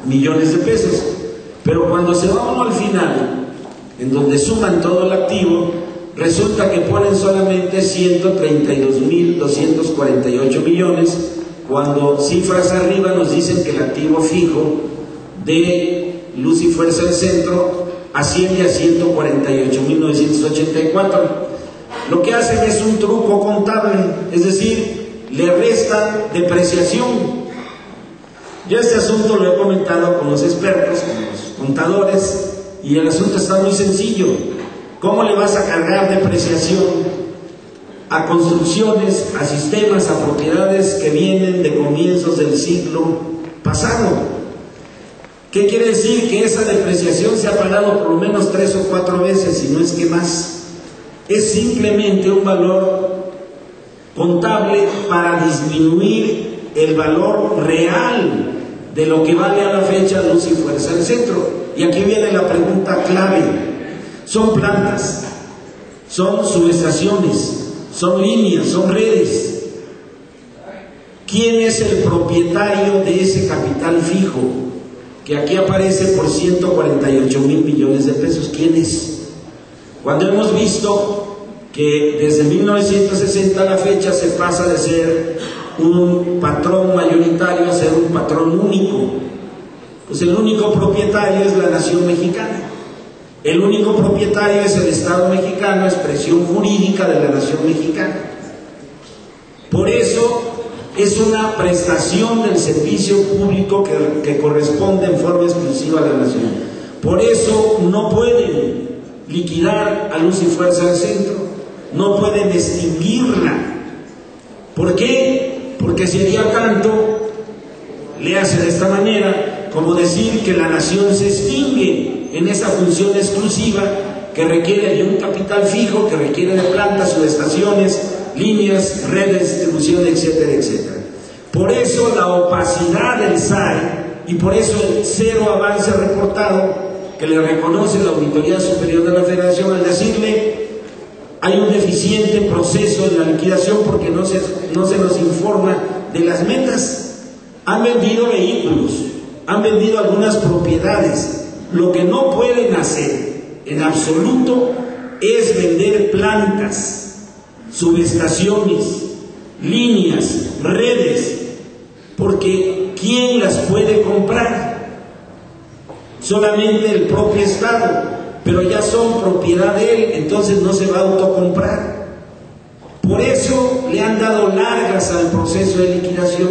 millones de pesos. Pero cuando se va uno al final, en donde suman todo el activo, resulta que ponen solamente 132.248 millones, cuando cifras arriba nos dicen que el activo fijo de Luz y Fuerza del Centro asciende a 148.984. Lo que hacen es un truco contable, es decir, le restan depreciación. Yo este asunto lo he comentado con los expertos, con los contadores, y el asunto está muy sencillo. ¿Cómo le vas a cargar depreciación a construcciones, a sistemas, a propiedades que vienen de comienzos del siglo pasado? ¿Qué quiere decir? Que esa depreciación se ha pagado por lo menos 3 o 4 veces, si no es que más. Es simplemente un valor contable para disminuir el valor real de lo que vale a la fecha Luz y Fuerza del Centro. Y aquí viene la pregunta clave. Son plantas, son subestaciones, son líneas, son redes. ¿Quién es el propietario de ese capital fijo que aquí aparece por 148.000 millones de pesos? ¿Quién es? Cuando hemos visto que desde 1960 a la fecha se pasa de ser un patrón mayoritario a ser un patrón único, pues el único propietario es la nación mexicana. El único propietario es el Estado mexicano, expresión jurídica de la nación mexicana. Por eso es una prestación del servicio público que corresponde en forma exclusiva a la nación. Por eso no pueden liquidar a Luz y Fuerza del Centro, no pueden extinguirla. ¿Por qué? Porque sería tanto, le hace de esta manera, como decir que la nación se extingue en esa función exclusiva que requiere de un capital fijo, que requiere de plantas, subestaciones, líneas, redes de distribución, etcétera, etcétera. Por eso la opacidad del SAE y por eso el cero avance reportado que le reconoce la Auditoría Superior de la Federación al decirle hay un deficiente proceso de la liquidación porque no se nos informa de las metas. Han vendido vehículos, han vendido algunas propiedades. Lo que no pueden hacer en absoluto es vender plantas, subestaciones, líneas, redes, porque ¿quién las puede comprar? Solamente el propio Estado, pero ya son propiedad de él, entonces no se va a autocomprar. Por eso le han dado largas al proceso de liquidación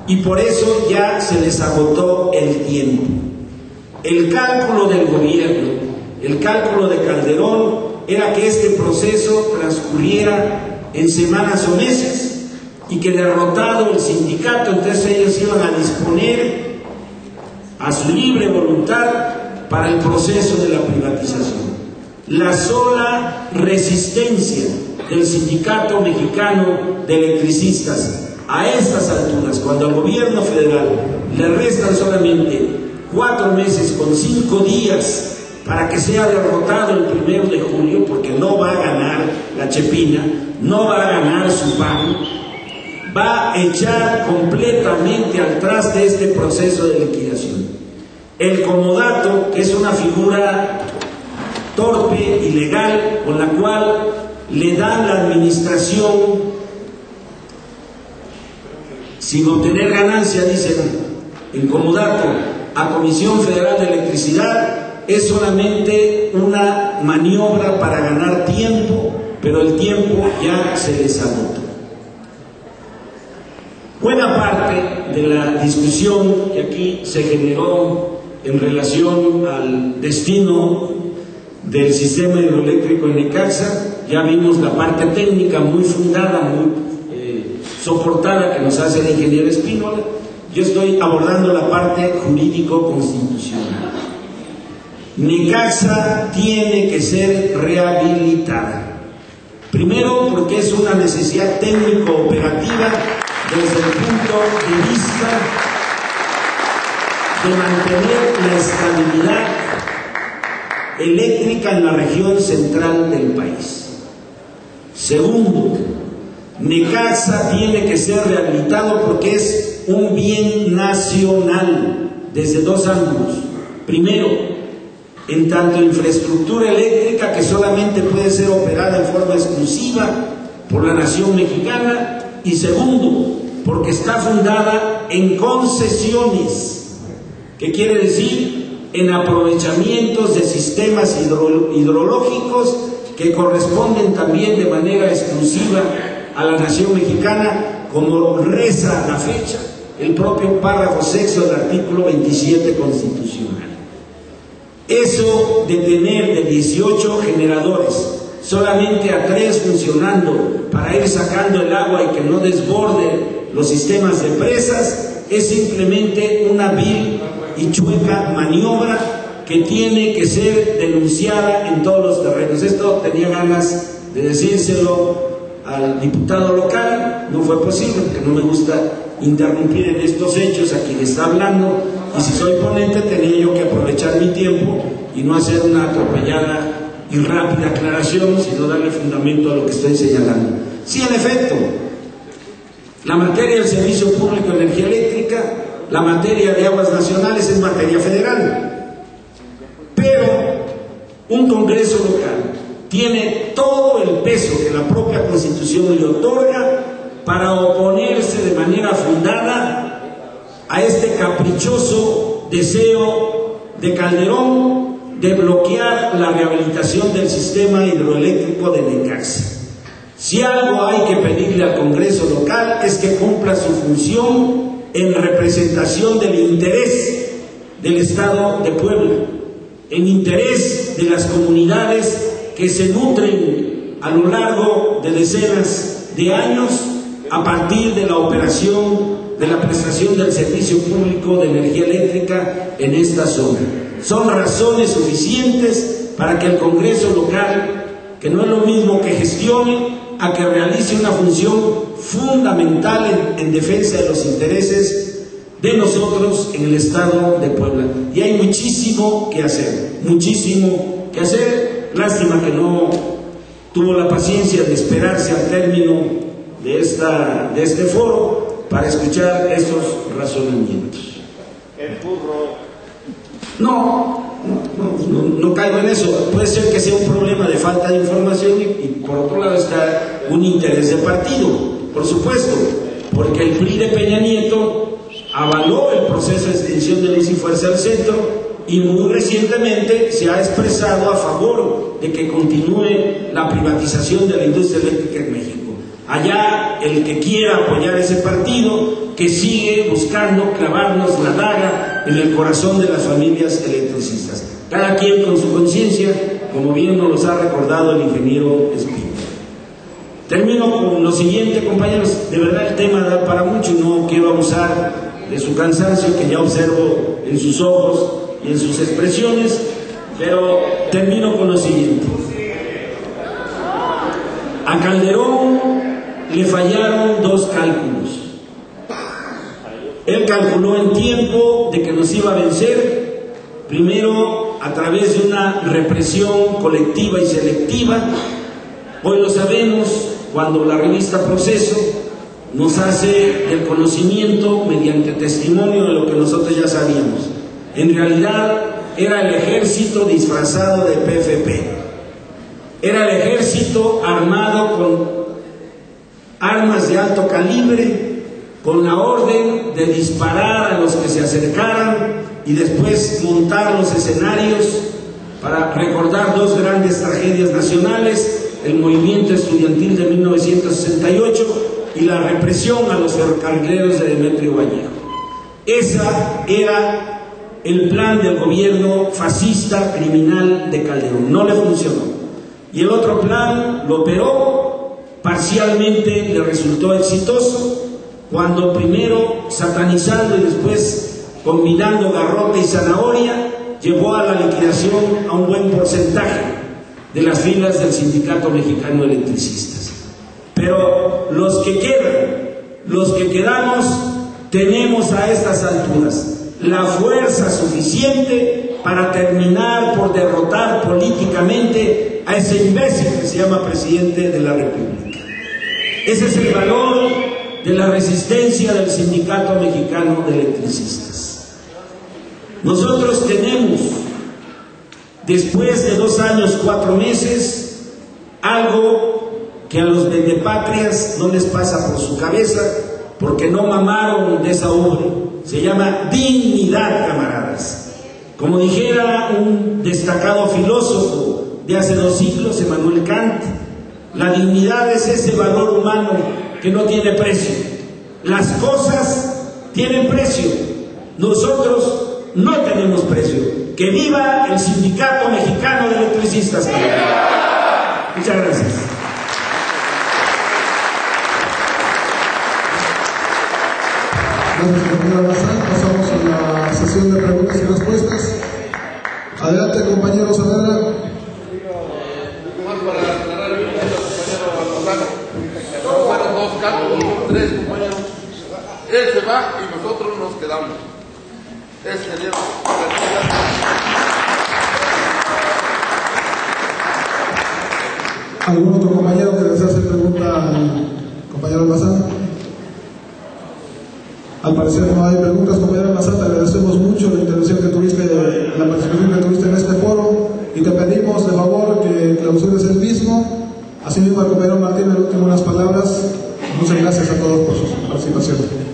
y por eso ya se les agotó el tiempo. El cálculo del gobierno, el cálculo de Calderón era que este proceso transcurriera en semanas o meses y que derrotado el sindicato, entonces ellos iban a disponer a su libre voluntad para el proceso de la privatización. La sola resistencia del Sindicato Mexicano de Electricistas a estas alturas, cuando al gobierno federal le restan solamente 4 meses con 5 días para que sea derrotado el 1 de julio, porque no va a ganar la Chepina, no va a ganar su PAN, va a echar completamente al traste este proceso de liquidación. El comodato, que es una figura torpe, ilegal, con la cual le dan la administración sin obtener ganancia, dicen el comodato, a Comisión Federal de Electricidad, es solamente una maniobra para ganar tiempo, pero el tiempo ya se les agotó. Buena parte de la discusión que aquí se generó en relación al destino del sistema hidroeléctrico en Necaxa, ya vimos la parte técnica muy fundada, muy soportada que nos hace el ingeniero Espínola. Yo estoy abordando la parte jurídico-constitucional. Necaxa tiene que ser rehabilitada. Primero, porque es una necesidad técnico-operativa desde el punto de vista de mantener la estabilidad eléctrica en la región central del país. Segundo, Necaxa tiene que ser rehabilitado porque es un bien nacional. desde dos ángulos. Primero, en tanto infraestructura eléctrica que solamente puede ser operada en forma exclusiva por la nación mexicana, y segundo, porque está fundada en concesiones, que quiere decir en aprovechamientos de sistemas hidrológicos que corresponden también de manera exclusiva a la nación mexicana, como reza a la fecha el propio párrafo sexto del artículo 27 constitucional. Eso de tener de 18 generadores solamente a 3 funcionando para ir sacando el agua y que no desborde los sistemas de presas es simplemente una vil y chueca maniobra que tiene que ser denunciada en todos los terrenos. Esto tenía ganas de decírselo al diputado local, no fue posible porque no me gusta interrumpir en estos hechos a quien está hablando, y si soy ponente tenía yo que aprovechar mi tiempo y no hacer una atropellada y rápida aclaración, sino darle fundamento a lo que estoy señalando. Sí, en efecto, la materia del servicio público de energía eléctrica, la materia de aguas nacionales es materia federal, pero un Congreso local tiene todo el peso que la propia Constitución le otorga para oponerse de manera fundada a este caprichoso deseo de Calderón de bloquear la rehabilitación del sistema hidroeléctrico de Necaxa. Si algo hay que pedirle al Congreso local es que cumpla su función en representación del interés del Estado de Puebla, en interés de las comunidades que se nutren a lo largo de decenas de años a partir de la operación de la prestación del servicio público de energía eléctrica en esta zona. Son razones suficientes para que el Congreso local, que no es lo mismo que gestione, a que realice una función fundamental en defensa de los intereses de nosotros en el Estado de Puebla. Y hay muchísimo que hacer, muchísimo que hacer. Lástima que no tuvo la paciencia de esperarse al término de este foro para escuchar estos razonamientos. El burro. No caigo en eso. Puede ser que sea un problema de falta de información y por otro lado está un interés de partido, por supuesto, porque el PRI de Peña Nieto avaló el proceso de extinción de Luz y Fuerza del Centro y muy recientemente se ha expresado a favor de que continúe la privatización de la industria eléctrica en México. Allá el que quiera apoyar ese partido, que sigue buscando clavarnos la daga en el corazón de las familias electricistas. Cada quien con su conciencia, como bien nos los ha recordado el ingeniero Espino. Termino con lo siguiente, compañeros. De verdad el tema da para mucho y no quiero abusar de su cansancio, que ya observo en sus ojos y en sus expresiones, pero termino con lo siguiente. A Calderón le fallaron dos cálculos. Él calculó en tiempo de que nos iba a vencer, primero a través de una represión colectiva y selectiva. Hoy lo sabemos cuando la revista Proceso nos hace el conocimiento mediante testimonio de lo que nosotros ya sabíamos. En realidad era el ejército disfrazado de PFP. Era el ejército armado con armas de alto calibre, con la orden de disparar a los que se acercaran y después montar los escenarios para recordar dos grandes tragedias nacionales: el movimiento estudiantil de 1968 y la represión a los ferrocarrileros de Demetrio Vallejo. Esa era el plan del gobierno fascista criminal de Calderón. No le funcionó. Y el otro plan lo operó, parcialmente le resultó exitoso, cuando primero satanizando y después combinando garrote y zanahoria, llevó a la liquidación a un buen porcentaje de las filas del Sindicato Mexicano de Electricistas. Pero los que quedan, los que quedamos, tenemos a estas alturas la fuerza suficiente para terminar por derrotar políticamente a ese imbécil que se llama presidente de la República. Ese es el valor de la resistencia del Sindicato Mexicano de Electricistas. Nosotros tenemos, después de 2 años, 4 meses, algo que a los vendepatrias no les pasa por su cabeza, porque no mamaron de esa obra. Se llama dignidad, camaradas. Como dijera un destacado filósofo de hace 2 siglos, Emmanuel Kant, la dignidad es ese valor humano que no tiene precio. Las cosas tienen precio, nosotros no tenemos precio. ¡Que viva el Sindicato Mexicano de Electricistas! Muchas gracias. Gracias, compañera Bazán. Pasamos a la sesión de preguntas y respuestas. Adelante, compañero Saavedra. Para aclarar el punto, compañero Lozano. No fueron 2 casos, 3, compañeros. Él se va y nosotros nos quedamos. Ese sería ¿Algún otro compañero que desea hacer pregunta al compañero Bazán? Al parecer no hay preguntas, compañero Bazán. Te agradecemos mucho la intervención que tuviste, la participación que tuviste en este foro, y te pedimos de favor que clausures el mismo. Asimismo, al compañero Martín, el último unas palabras. Muchas gracias a todos por su participación.